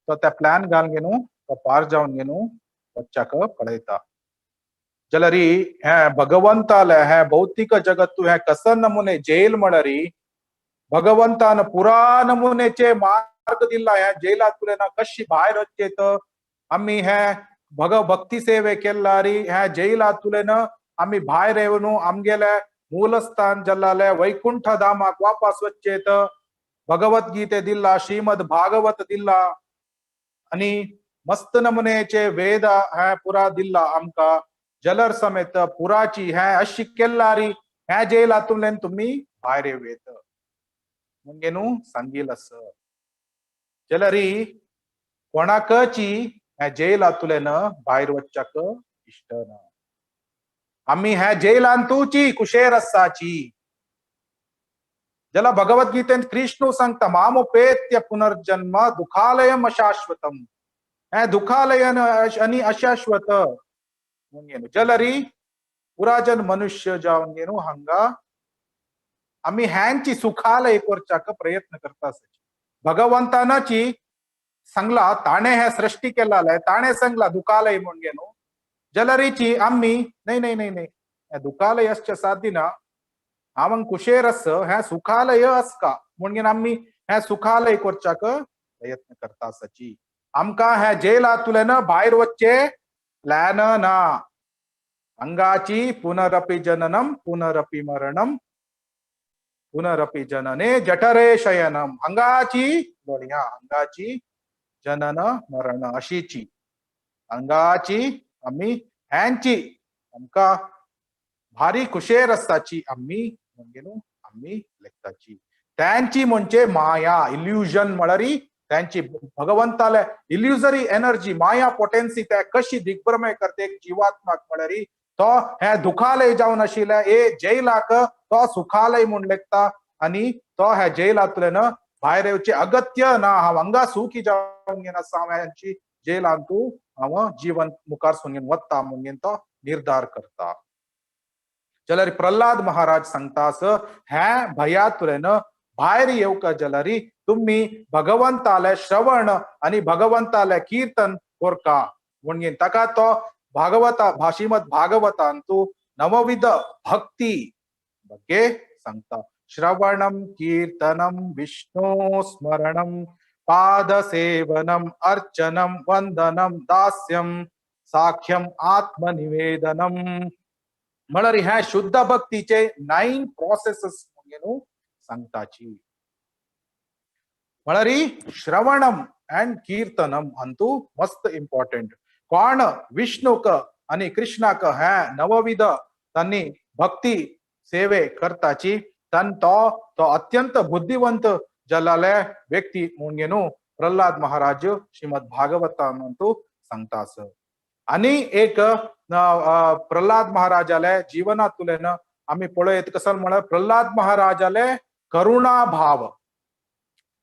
तो त्या प्लॅन घालून घेवन तो पार जावन घेवन वच्चाक पळयता. जाल्यार हे भगवंताले हे भौतिक जगत हे कसं नमुने जेल म्हळ्यार भगवंतान पुरा नमुनेचे मार्ग दिला. ह्या जेलांतल्यान कशी भायर वचचेत आम्ही हे भक्ती सेवे केल्यार ह्या जेलांतल्यान आम्ही भायर येवन आमगेले मूलस्थान जाल्ले वैकुंठ धामाक वापस वचचेत. भगवद्गीते दिला, श्रीमद भागवत दिला आणि मस्त नमुनेचे वेद हे पुरा दिला आमका. जलर समेत पुराची हे अशी केल्यार ह्या जेलांतल्यान तुम्ही भायर येवेत म्हणून सांगिल अस. जाल्यार कोणाकची ह्या जेलांतल्यान भायर वचच्याक इष्ट ना. आम्ही ह्या जेलांतूची कुशेर आसाची. जाल्यार भगवद्गीतेन कृष्ण सांगता मामोपेत्य पुनर्जन्म दुखालयम अशाश्वतम. हे दुखालयन आणि अशाश्वत म्हणून जाल्यार पुराजन मनुष्य जावन गेनु हांगा आम्ही ह्यांची सुखालय करच्याक प्रयत्न करता. भगवंतानाची सांगला ताणे हे सृष्टी केलाले ताणे सांगला दुखालय म्हणून गेनु जाल्यार आम्ही नाही नाही नाही नाही दुखालय असच्या साध्य ना हांव कुशेर अस हे सुखालय अस का म्हणून आम्ही हे सुखालय करच्याक प्रयत्न करता आसाची. आमका हे जेलांतल्यान भायर वचचे प्लॅन ना. अंगाची पुनरपि जननम पुनरपि मरणम पुनरपि जनने जठरे शयनम. अंगाची बढिया अंगाची जनन मरण अशीची अंगाची आम्ही ह्यांची आमका भारी कुशेर आसाची आम्ही म्हणून आम्ही लेखताची. त्यांची म्हणजे माया इल्युजन म्हळ्यार त्यांची भगवंताले इल्युजरी एनर्जी माया पोटेन्सी त्या कशी दिग्भ्रमय करते एक जीवात्माक म्हळ्यार तो हे दुखालय जावन आशिल्ले ए जेलाक तो सुखालय म्हूण लेखता आणि तो ह्या जेलांतल्यान भायर येवचे अगत्य ना. हांव हांगा सुखी जावन घेन आसा हांव ह्यांची जेलांतू हांव जीवन मुखार सोडून वता म्हणून तो निर्धार करता. जाल्यार प्रल्हाद महाराज सांगतास हे भयातल्यान भायर येवका जाल्यार तुम्ही भगवंताले श्रवण आणि भगवंताले कीर्तन कोरका म्हणजे ताका तो भागवता श्रीमद भागवतांतू नवविध भक्ती ಬಗ್ಗೆ सांगता श्रवणम कीर्तनम विष्णु स्मरणम पाद सेवनम अर्चनम वंदनम दास्यम साख्यम आत्मनिवेदनम म्हळ्यार ह्या शुद्ध भक्तीचे 9 प्रोसेसेस म्हणून सांगताची म्हळ्यार श्रवणम अँड कीर्तनम अंतू मस्त इम्पॉर्टंट कोण विष्णुक आणि कृष्णाक ह्या नवविध त्यांनी भक्ती सेवे करताची तन तो अत्यंत बुद्धिवंत जल्लाले व्यक्ती म्हणून प्रल्हाद महाराज श्रीमद भागवतांतू सांगतास आणि एक प्रल्हाद महाराजाले जीवनातुलेन आम्ही पळयत कसं म्हण प्रल्हाद महाराजाले करुणा भाव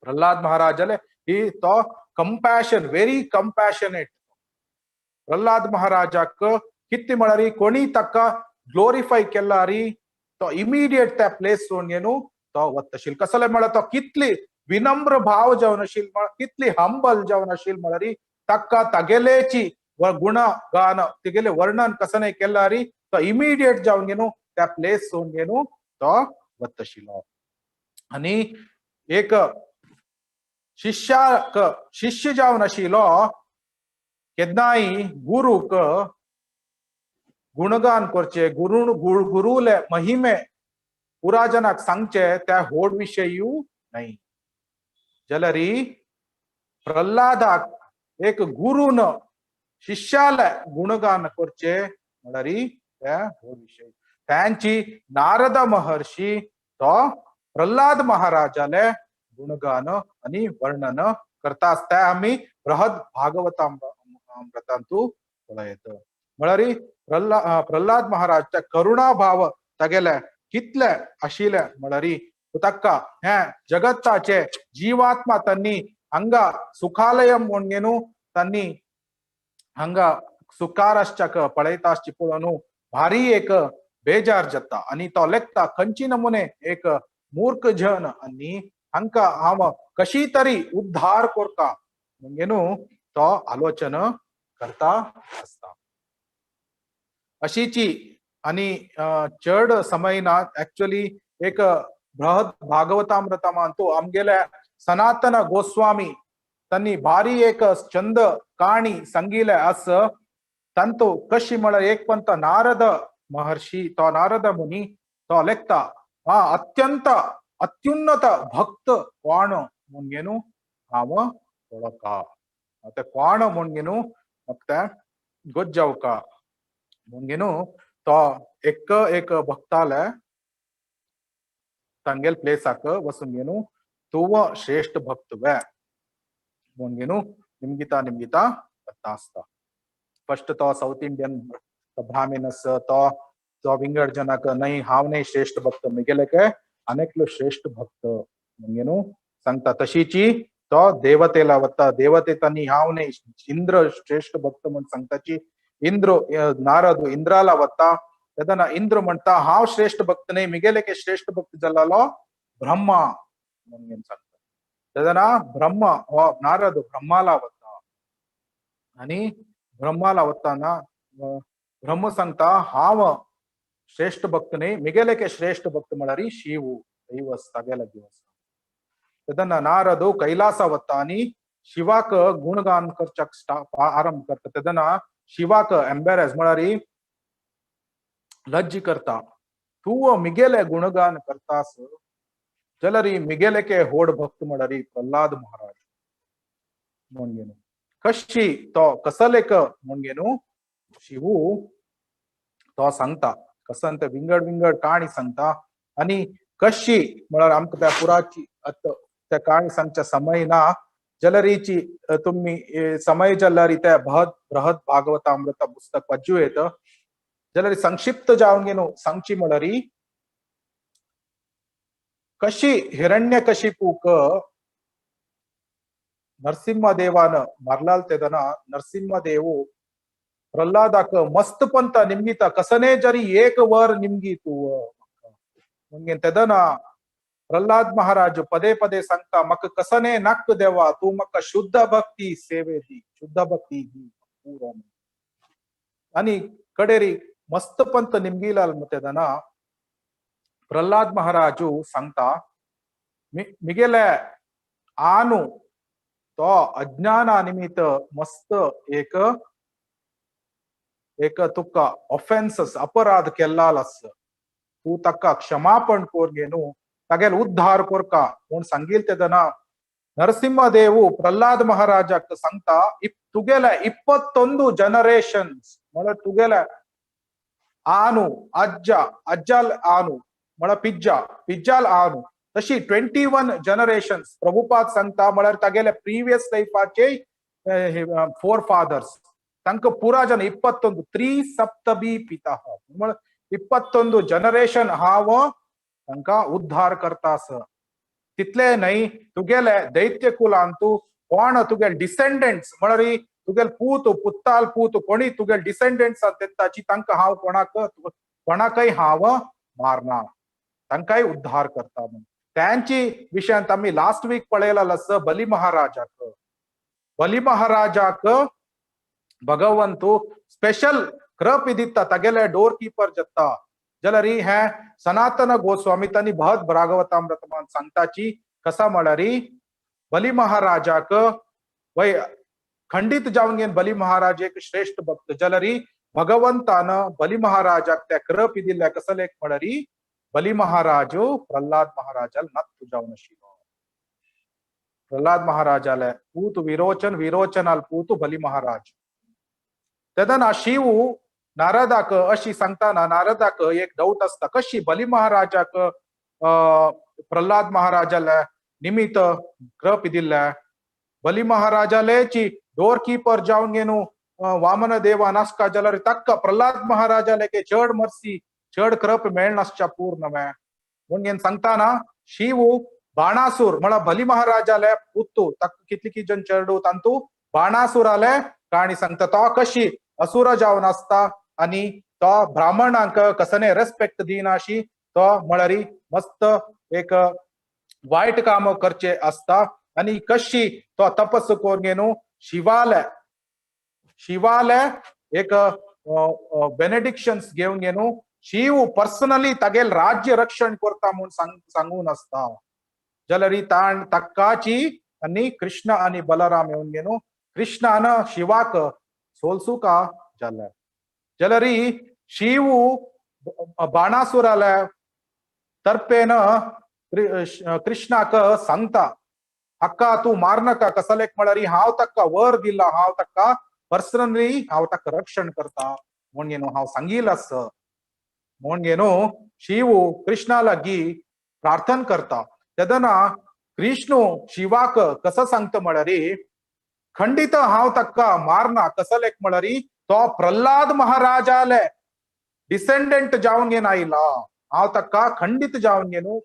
प्रल्हाद महाराजाले ही तो कंपॅशन व्हेरी कंपॅशनेट प्रल्हाद महाराजाक किती म्हळ्यार कोणी ताका ग्लोरिफाय केल्यारी तो इमिडिएट त्या प्लेस सोडून येनु तो वतशील कसले म्हळ्यार तो कितली विनम्र भाव जावन आशिल कितली हंबल जावन आशिल म्हळ्यार ताका तागेलेची गुणगान तेगेले वर्णन कसं केल्यारी तो इमिडिएट जावन येनु त्या प्लेस सोडून येनु तो वतशिलो आणि एक शिष्याक शिष्य जावन आशिलो केन्नाय गुरुक गुणगान करचे गुरुले महिमे पुराजनाक सांगचे त्या होड विषयी नाही जाल्यार प्रल्हादाक एक गुरुन शिष्याले गुणगान करचे म्हळ्यार त्या होड विषयी त्यांची नारद महर्षी तो प्रल्हाद महाराजाले गुणगान आणि वर्णन करता असता आम्ही बृहद भागवतामृतांतू पळयत म्हळ्यार प्रल्हाद महाराजच्या करुणा भाव तागेले कितले आशिले म्हळ्यार ताका हे जगताचे जीवात्मा त्यांनी हांगा सुखालयम म्हणून त्यांनी हांगा सुखारश्चक पळयता आसची पळोवन भारी एक बेजार जाता आणि तो लेखता खंयची नमुने एक मूर्ख जन आणि हांका हांव कशी तरी उद्धार करता म्हणून तो आलोचन करता असता अशीची आणि चड समय ना एक्चुअली एक बृहद भागवतामृतांतू आमगेले सनातन गोस्वामी त्यांनी भारी एक छंद कहाणी सांगिले अस तंतु कशी म्हळ्यार एक पंत नारद महर्षी तो नारद मुनी तो लेखता हा अत्यंत अत्युन्नत भक्त कोण म्हणून हांव वळखा ते कोण म्हणून म्हाका गोज्जावका म्हणून तो एक भक्ताले तांगेल प्लेसाक वचून घेवन तुव श्रेष्ठ भक्त वे म्हणून निमगिता बता आसता फर्स्ट तो साउथ इंडियन ब्राह्मणस तो विंगड जनाक नाही हांव नाही श्रेष्ठ भक्त मिगेले के अनेकलो श्रेष्ठ भक्त म्हणून सांगता तशीची तो देवतेला वता देवते तांणी हांव नाही इंद्र श्रेष्ठ भक्त म्हणून सांगताची इंद्र नारद इंद्राला वता तेदना इंद्र म्हणता हांव श्रेष्ठ भक्त नाही मिगेले के श्रेष्ठ भक्त जाल्लो ब्रह्मा म्हणून सांगता तेदना ब्रह्मा हो नारद ब्रह्माला वता आणि ब्रह्माला वताना ब्रह्म सांगता हांव श्रेष्ठ भक्त नाही मिगेले के श्रेष्ठ भक्त म्हळ्यार शिव दिवस तागेला दिवस तेदना नारद कैलासा वता आणि शिवाक गुणगान करच्याक आरंभ करता तेदना शिवाक एम्बेरेस म्हळ्यार लज्ज करता तू मिगेले गुणगान करतास जाल्यार मिगेले के होड भक्त म्हळ्यार प्रल्हाद महाराज म्हणून कशी तो कसलेक म्हणून शिवू तो सांगता कसं ते विंगड कहाणी सांगता आणि कशी म्हळ्यार आमकां त्या पुराची त्या कहाणी सांगच्या समय ना जाल्यार तुम्ही समय जाल्यार त्या बृहद भागवतामृत पुस्तक वाचूं येत जाल्यार संक्षिप्त जावन घेवन सांगची म्हळ्यार कशी हिरण्यकशिपूक नरसिंहदेवान मारलाल तेदना नरसिंहदेव प्रल्हादाक मस्त पंत निमगिता कसने जरी एक वर निमगी तू तेदना प्रल्हाद महाराज पदे पदे सांगता मक कसने नक्क देवा तू मक शुद्ध भक्ती सेवे दी शुद्ध भक्ती दी पूर्ण आणि कडेरी मस्त पंत निमगीलाल मतेदना प्रल्हाद महाराजू सांगता मिगेले आनु तो अज्ञाना निमित्त मस्त एक एक तुका ऑफेन्सेस अपराध केल्लालस तू तक्का क्षमापण कोरगेनु तगेल उद्धार कोरका म्हूण सांगिल तेदना नरसिंहदेवू प्रल्हाद महाराजाक सांगता तुगेले 21 जनरेशन्स म्हळ्यार तुगेले आनु अज्जा अज्जाल आनु म्हळ्यार पिज्जा पिज्जाल आनु तशी 21 जनरेशन्स प्रभुपाद सांगता म्हळ्यार तागेले प्रिवियस लायफाचे फोर फादर्स तांकां पुरा जन 21 त्रिसप्तमी पिता म्हळ्यार 21 जनरेशन हांव तांकां उद्धार करतास तितले न्हय तुगेले दैत्य कुलांतू कोण तुगेले डिसेंडेंट्स म्हळ्यार तुगेल पूत पुत्ताल पूत कोणी तुगेल डिसेंडेंट्स ताची तांकां हांव कोणाकय हांव मारना तांकांय उद्धार करता म्हूण त्यांची विशयांत आमी लास्ट वीक पळयलास बली महाराजाक भगवंतू स्पेशल कृप दिता तागेले डोर कीपर जाता जाल्यार हे सनातन गोस्वामी तांणी भगवत भागवतामृतमान सांगताची कसा म्हळ्यार बली महाराजाक वय खंडित जावन गेन बली महाराज एक श्रेष्ठ भक्त जाल्यार भगवंतान बली महाराजाक त्या कृप दिल्ले कसले म्हळ्यार बली महाराज प्रल्हाद महाराजाल नत्तु जावन आशिल्लो प्रल्हाद महाराजाले पूत विरोचनाल पूत बली महाराज तेदना शिव नारदाक अशी सांगताना नारदाक एक डाऊट असता कशी बली महाराजाक प्रल्हाद महाराजाले निमित्त कृप दिल्ले बली महाराजालेची डोर कीपर जावन गेनु वामन देवा नासका जाल्यार ताका प्रल्हाद महाराजाले के चड मर्सी चड कृप मेळनासच्या पूर्ण मे म्हूण सांगताना शिव बाणासूर म्हळ्यार बली महाराजाले पुत्तू ताका कितली जन चेडू तांतू बाणासुराले काणी सांगता तो कशी असुर जावन आसता आणि तो ब्राह्मणांक कसने रेस्पेक्ट दिनाशी तो म्हळ्यार मस्त एक वाईट काम करचे असता आणि कशी तो तपस कोरगेनु शिवाले एक बेनेडिक्शन्स घेवन गेनु शिव पर्सनली तागेल राज्य रक्षण करता म्हणून सांगून असता जाल्यार ताण तक्काची आणि कृष्ण आणि बलराम येवन गेनु कृष्णान शिवाक सोलसुका जाल्यार शिव बाणासुराले तर्फेन कृष्णाक सांगता हक्का तू मारनाका कसलेक म्हळ्यार हांव ताका वर दिला हांव ताका पर्सनली हांव ताका रक्षण करता म्हूण हांव सांगिल आस म्हूण शिव कृष्णा लागी प्रार्थना करता तेदना कृष्ण शिवाक कसं सांगता म्हळ्यार खंडित हांव ताका मारना कसलेक म्हळ्यार तो प्रल्हाद महाराजाले डिसेंडेंट जावन गेन आयला हांव ताका खंडित जावन गेनु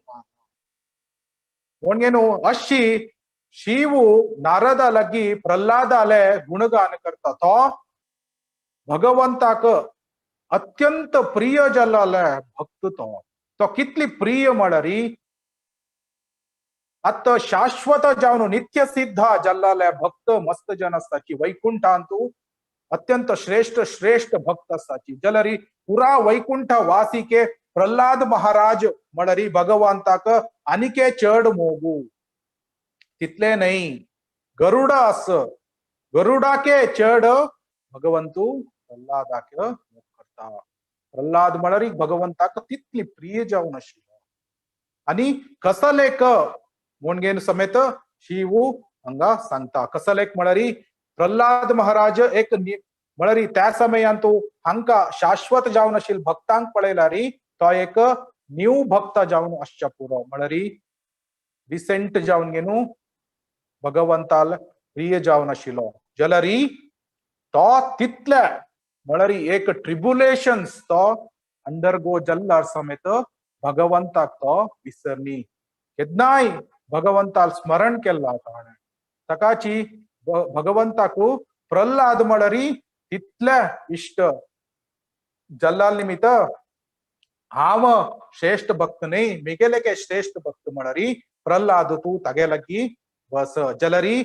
म्हूण अशी शिव नारदा लागी प्रल्हादाले गुणगान करता तो भगवंताक अत्यंत प्रिय जाल्ले भक्त तो कितली प्रिय म्हळ्यार आत शाश्वत जावन नित्य सिद्ध जाल्ले भक्त मस्त जन आसताची वैकुंठांतू अत्यंत श्रेष्ठ भक्त आसताची जाल्यार पुरा वैकुंठ वासिके प्रल्हाद महाराज म्हळ्यार भगवंताक आनिके चड मोगू तितले न्हय गरुड आस गरुडाके चड भगवंतू प्रल्हादाक मोग करता प्रल्हाद म्हळ्यार भगवंताक तितली प्रिय जावन आशिल्लो आणि कसलेक म्हूण समेत शिव हांगा सांगता कसलेक म्हळ्यार प्रल्हाद महाराज एक म्हळ्यार त्या समयांतू हांका शाश्वत जावन आशिल्ल्या भक्तांक पळयल्यार तो एक न्यू भक्त जावन आसच्या पुरो म्हळ्यार रिसेंट जावन गेनु भगवंताल प्रिय जावन आशिल्लो जाल्यार तो तितले म्हळ्यार एक ट्रिब्युलेशन्स तो अंडरगो जाल्ल्यार समेत भगवंताक तो विसरनी केन्नाय भगवंताल स्मरण केला ताकाची भगवंताकू प्रल्हाद म्हळ्यार तितले इष्ट जाल्ल्या निमित्त हाव श्रेष्ठ भक्त नहीं मिगेले के श्रेष्ठ भक्त म्हणरी प्रल्हाद तू तगेलगी बस जलरी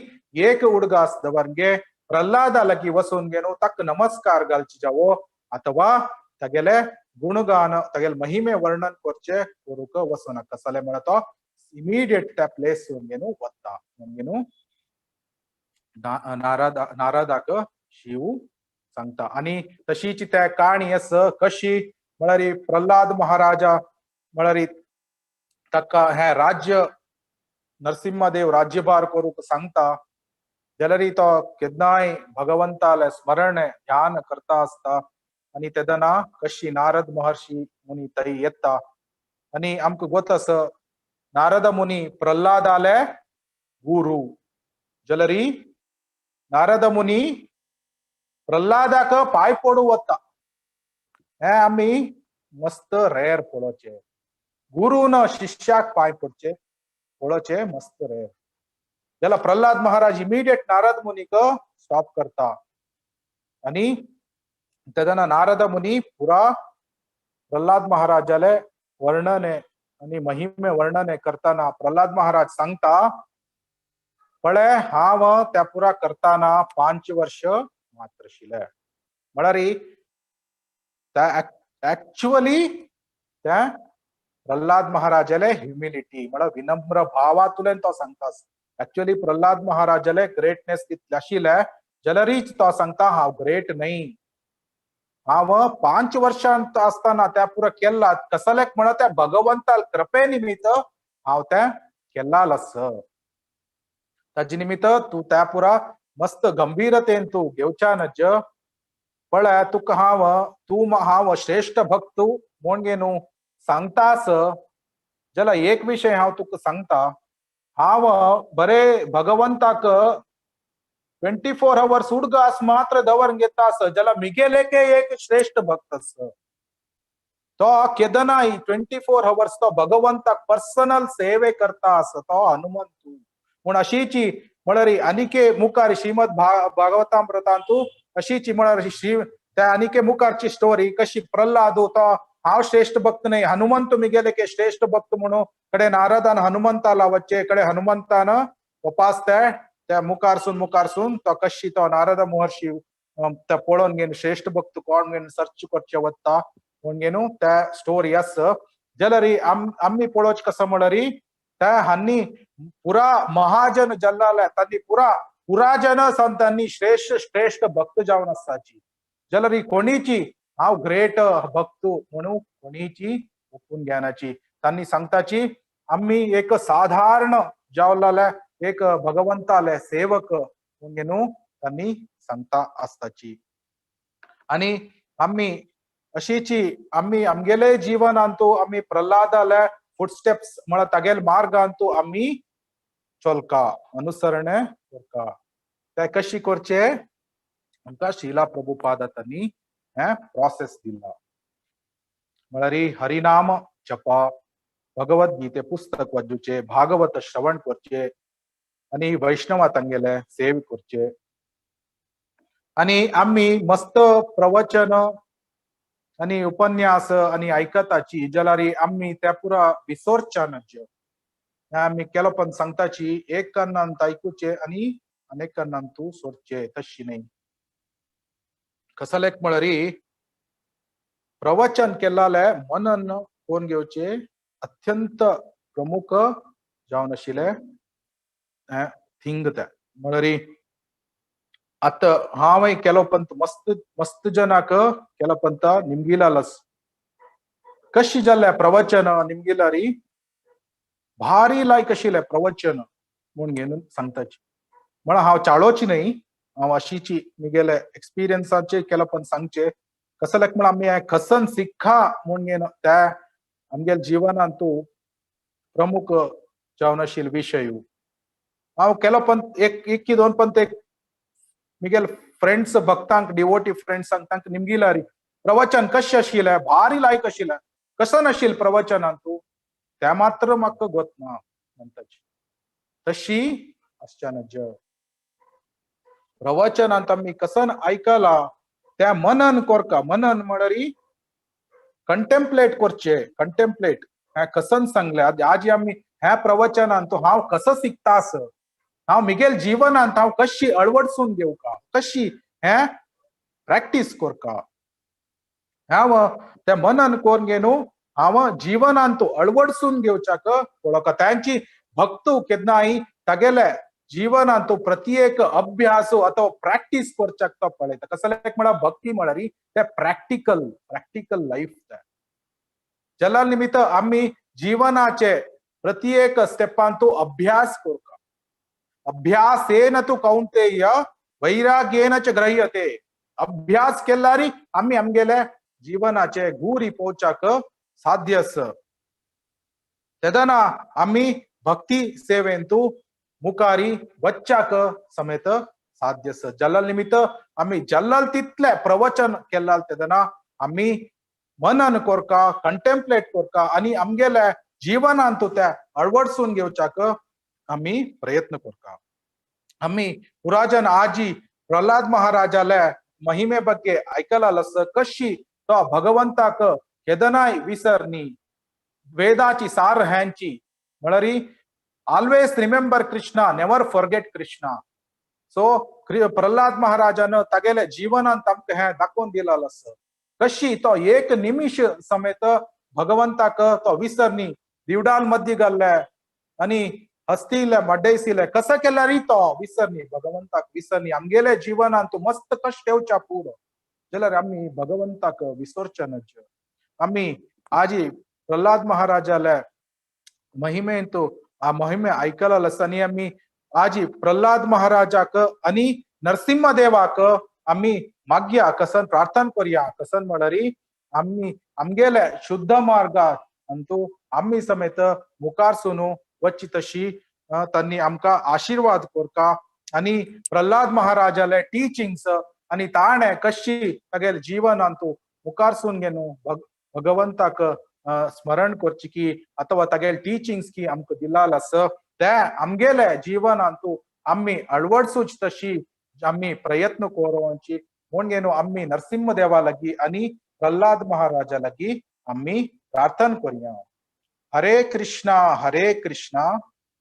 एक हुಡುಗಾಸ್ದವನ್ಗೆ ಪ್ರಹ್ಲಾದ ಲಗಿ ವಸುನ್ಗೆನು ತಕ್ಕ ನಮಸ್ಕಾರ ಗಲ್ಚಿ ಜಾವೋ ಅಥವಾ ತಗೆಲೆ गुणगान तगेल महिमे वर्णन करचे करूक वसोन कसले म्हणतो इमिडिएट त्या प्लेस गेनु वत्ता म्हणगेनु नारदाक शिव सांगता आणि तशीची त्या काणी अस कशी म्हळ्यार प्रल्हाद महाराजा म्हळ्यार तक्का हे राज्य नरसिंहदेव राज्यभार करूक सांगता जाल्यार तो केन्नाय भगवंताले स्मरण ध्यान करता आसता आणि तेदना कशी नारद महर्षी मुनी थंय येता आणि आमकां गोत आस नारद मुनी प्रल्हादाले गुरु जाल्यार नारद मुनी प्रल्हादाक पाय पडू वता हे आमी मस्त रेर पळोवचे गुरुन शिष्याक पाय पडचे पळोवचे मस्त रेर जाल्यार प्रल्हाद महाराज इमिडिएट नारद मुनीक स्टॉप करता आणि तेदना नारद मुनी पुरा प्रल्हाद महाराजाले वर्णने आणि महिमे वर्णने करताना प्रल्हाद महाराज सांगता पळे हांव त्या पुरा करताना 5 वर्ष मात्र शिले म्हळ्यार त्या एक्चुअली त्या प्रल्हाद महाराजाले ह्युमिलिटी म्हळ्यार विनम्र भावातुल्यान तो सांगता एक्चुअली प्रल्हाद महाराजाले ग्रेटनेस कितले आशिल्ले जाल्यारीच तो सांगता हांव ग्रेट नाही हांव 5 वर्षांत असताना त्या पुरा केला कसलेक म्हणा त्या भगवंता कृपे निमित्त हांव त्या केला लस ताजे निमित्त तू त्या पुरा मस्त गंभीरतेन तू घेवच्या नज पळय तुका हांव श्रेष्ठ भक्त म्हणगे न्हू सांगतास जाल्यार एक विषय हांव तुका सांगता हांव बरे भगवंताक 24 hours उडगास मात्र दवरून घेता आस जाल्यार मिगेलेके एक श्रेष्ठ भक्त आस तो केदनाय 24 hours तो भगवंताक पर्सनल सेवे करता आस तो हनुमंत म्हण अशीची म्हळ्यार आनिके मुखार श्रीमद भागवतामृतांतू अशीची म्हळ्यार त्या आनिके मुखारची स्टोरी कशी प्रल्हाद तो हांव श्रेष्ठ भक्त नाही हनुमंत मिगेलेके श्रेष्ठ भक्त म्हणून कडे नारदान हनुमंताला वच्चे कडे हनुमंतान वपास त्या मुखारसून तो कशी तो नारद महर्षी त्या पळोवन घेवन श्रेष्ठ भक्त कोण घेवन सर्च करचे वता म्हण घेवन त्या स्टोरी आस जाल्यार आम्ही पळोवच कसं म्हळ्यार त्या हांनी पुरा महाजन जल्लाले तांणी पुराजन संतांनी श्रेष्ठ भक्त जावन आसाची जाल्यार कोणीची हांव ग्रेट भक्त म्हणून कोणीची ओपून घेनाची तांणी सांगताची आम्ही एक साधारण जावलाले एक भगवंताले सेवक म्हणून तांणी सांगता आसताची आणि आम्ही अशीची आम्ही आमगेले जीवनांतू आम्ही प्रल्हादाले फुटस्टेप्स म्हळ्यार तागेल मार्गांतू आम्ही चलका अनुसरणे करता ते कशी करचे आमकां श्रीला प्रभुपादांनी हे प्रोसेस दिला म्हळ्यार हरिनाम जपा भगवद्गीते पुस्तक वाचूचे भागवत श्रवण करचे आणि वैष्णवा तांगेले सेव करचे आणि आम्ही मस्त प्रवचन आणि उपन्यास आणि आयकताची जाल्यार आम्ही त्या पुरा विसरच्या नज आम्ही केलो पण सांगताची एक कन्नांत आयकुचे आणि अनेक कन्नांतू सोडचे तशी नाही कसलेक म्हळ्यार प्रवचन केल्ले मनन कोण घेवचे अत्यंत प्रमुख जावन आशिल्ले थिंग ते म्हळ्यार आता हांव केलो पंत मस्त जनाक केलो पंत निमगिला लस कशी जाल्ले प्रवचन निमगिल्यार भारी लायक आशिल्ले प्रवचन म्हूण घेवन सांगताची म्हळ्यार हांव चाळोची न्हय हांव अशीची मिगेले एक्सपिरियन्साचे केलो पण सांगचे कसलेक म्हळ्यार आमी खसन सिक्खा म्हूण घेवन त्या आमगेल्या जिवनांतू प्रमुख जावन आशिल्ले विशय हांव केलो पण एक दोन पंत एक मिगेल फ्रेंड्स भक्तांक डिवोटी फ्रेंड्सांक तांकां निमगिल्यार प्रवचन कशें आशिल्लें भारी लायक आशिल्लें कसन आशिल्लें प्रवचनांतू त्या मात्र म्हाका गोत ना म्हणटाची तशी आसच्या नज प्रवचनांत आमी कसन आयकला त्या मनन कोरका मनन म्हळ्यार कंटेम्पलेट करचे कंटेम्पलेट ह्या कसन सांगल्यात आज आम्ही ह्या प्रवचनान तो हांव कसं शिकता आस हांव मिगेल जीवनांत हांव कशी अळवडसून घेवका कशी हे प्रॅक्टिस करका हांव त्या मनन कोण घेनु हांव जीवनांत तो अळवडसून घेवच्याक पळोवका तांची भक्तू केन्नाय तागेले जीवनांत तो प्रत्येक अभ्यास अथवा प्रॅक्टिस करच्याक तो पळयता कसले म्हळ्यार भक्ती म्हळ्यार ते प्रॅक्टिकल लाईफ जला निमित्त आम्ही जीवनाचे प्रत्येक स्टेपान तो अभ्यास करता अभ्यासेन तू कौंतेय वैराग्येन च ग्रह्यते अभ्यास केल्यारी आम्ही आमगेले जीवनाचे गुरी पोवच्याक साध्य आस तेदना आम्ही भक्ती सेवेंतू मुखारी वच्चाक समेत साध्य आस जल्ल निमित्त आम्ही जल्लल तितले प्रवचन केलाल तेदना आम्ही मनन करका कंटेम्पलेट करका आणि आमगेले जीवनांत त्या अळवडसून घेवच्याक आम्ही प्रयत्न करता आम्ही पुराजन आजी प्रल्हाद महाराजाले महिमे बग्गे ऐकलालस कशी तो भगवंताक केदनाय विसरनी वेदाची सार ह्यांची म्हळ्यार always remember Krishna never forget Krishna so Prahlad महाराजान तागेले जीवनांत आमकां हे दाखोवन दिलाल आस कशी तो एक निमिष समेत भगवंताक तो विसरनी दिवडाल मध्ये घाल्ले आणि हस्तिले मड्डयसिले कसं केल्यार तो विसरनी भगवंताक विसरनी आमगेले जीवनांत तू मस्त कष्ट येवच्या पुरो जाल्यार आम्ही भगवंताक विसरचे नज आम्ही आजी प्रल्हाद महाराजाले महिमेन तो आ महिमे ऐकलाल आसा आनी आम्ही आजी प्रल्हाद महाराजाक आणि नरसिंह देवाक आम्ही मागया कसन प्रार्थना करया कसन म्हळ्यार आम्ही आमगेले शुद्ध मार्गात अंतू आम्ही समेत मुखार सुनू वच्ची तशी त्यांनी आमकां आशीर्वाद करता आणि प्रल्हाद महाराजाले टीचिंग्स आणि ताणे कशी तागेले जीवनांत मुखार सून घेनु भगवंताक स्मरण करची की अथवा तागेले टीचिंग्स की आमकां दिलाल आस ते आमगेले जीवनांत आम्ही अळवडसूच तशी आम्ही प्रयत्न करची म्हूण घेनु आम्ही नरसिंह देवा लागी आणि प्रल्हाद महाराजा लागी आम्ही प्रार्थना करया हरे कृष्णा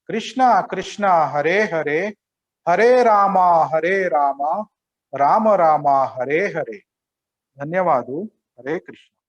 कृष्णा कृष्णा हरे हरे हरे रामा राम राम हरे हरे धन्यवाद हरे कृष्ण